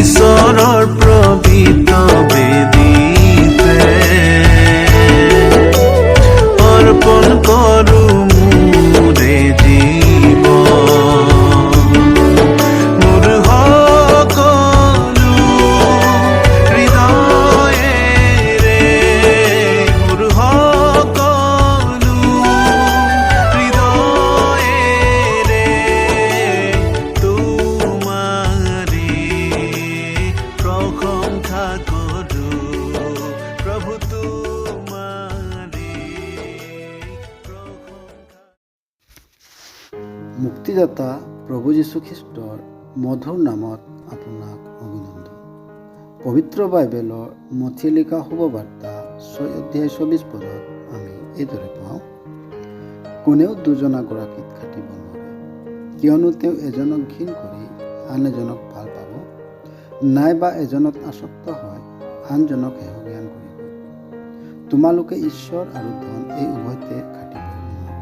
ঈশ্বৰৰ প্ৰবিত বেদীতে অৰ্পণ কৰো মোৰে জীৱন, মোৰ সকলো হৃদয়েৰে, মোৰ সকলো হৃদয়েৰে তোমাৰে প্ৰশংসা কৰো, প্ৰভু তোমাৰে প্ৰশংসা। মুক্তিদাতা প্ৰভু যীশুখ্ৰীষ্টৰ মধুৰ নামত আপোনাক অভিনন্দন। পবিত্ৰ বাইবেলৰ মথিয়ে লিখা শুভবাৰ্তা 6:24 আমি এইদৰে পাওঁ, কোনেও দুজনাগৰাকীক খাটিব নোৱাৰে, কিয়নো তেওঁ এজনক ঘিণ কৰি আন এজনক ভাল পাব, নাইবা এজনত আসক্ত হয় আনজনক হেয়-জ্ঞান কৰিব। তোমালোকে ঈশ্বৰ আৰু ধন এই উভয়তে খাটিব নোৱাৰা।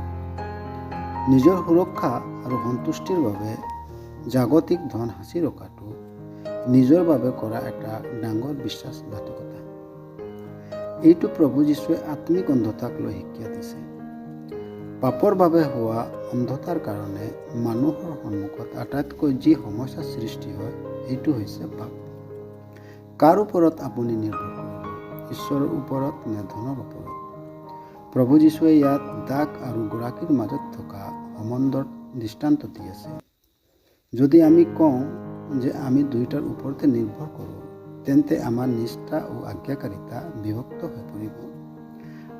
নিজৰ সুৰক্ষা আৰু সন্তুষ্টিৰ বাবে জাগতিক ধন সাঁচি ৰখাটো নিজৰ বাবে কৰা এটা ডাঙৰ বিশ্বাসঘাতকতা। এইটো প্ৰভু যীশুৱে আত্মিক অন্ধতাক লৈ শিক্ষা দিছে। পাপৰ বাবে হোৱা অন্ধতাৰ কাৰণে মানুহৰ সন্মুখত আটাইতকৈ যি সমস্যাৰ সৃষ্টি হয় সেইটো হৈছে পাপ। কাৰ ওপৰত আপুনি নিৰ্ভৰ কৰিব, ঈশ্বৰৰ ওপৰত নে ধনৰ ওপৰত? প্ৰভু যীশুৱে ইয়াত দাগ আৰু গৰাকীৰ মাজত থকা সম্বন্ধৰ দৃষ্টান্ত দি আছে। যদি আমি কওঁ যে আমি দুয়োটাৰ ওপৰতে নিৰ্ভৰ কৰোঁ, তেন্তে আমাৰ নিষ্ঠা ও আজ্ঞাকাৰিতা বিভক্ত হৈ পৰিব,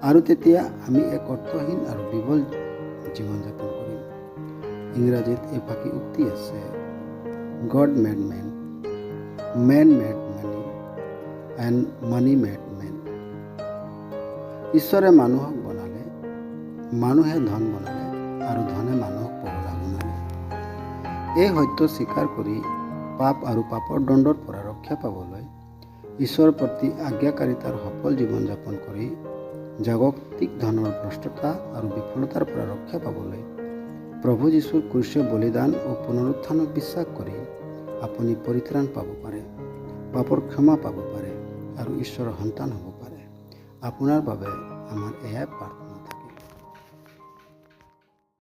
আৰু তেতিয়া আমি এক অৰ্থহীন আৰু বিবল জীৱন যাপন কৰিম। ইংৰাজীত এই ফাঁকি উক্তি আছে, God made men, men made money, and money made men. ঈশ্বৰে মানুহক বনালে, মানুহে ধন বনালে, আৰু ধনে মানুহক পগলা বনালে। এই সত্য স্বীকাৰ কৰি পাপ আৰু পাপৰ দণ্ডৰ পৰা ৰক্ষা পাবলৈ ঈশ্বৰৰ প্ৰতি আজ্ঞাকাৰিতাৰ সফল জীৱন যাপন কৰি জাগতিক ধনৰ ভ্ৰষ্টতা আৰু বিফলতাৰ পৰা ৰক্ষা পাবলৈ প্ৰভু যীশুৰ ক্ৰুচীয় বলিদান ও পুনৰুত্থানক বিশ্বাস কৰি আপুনি পৰিত্ৰাণ পাব পাৰে, পাপৰ ক্ষমা পাব পাৰে আৰু ঈশ্বৰৰ সন্তান হ'ব পাৰে। আপোনাৰ বাবে আমাৰ এয়াই প্ৰাৰ্থনা।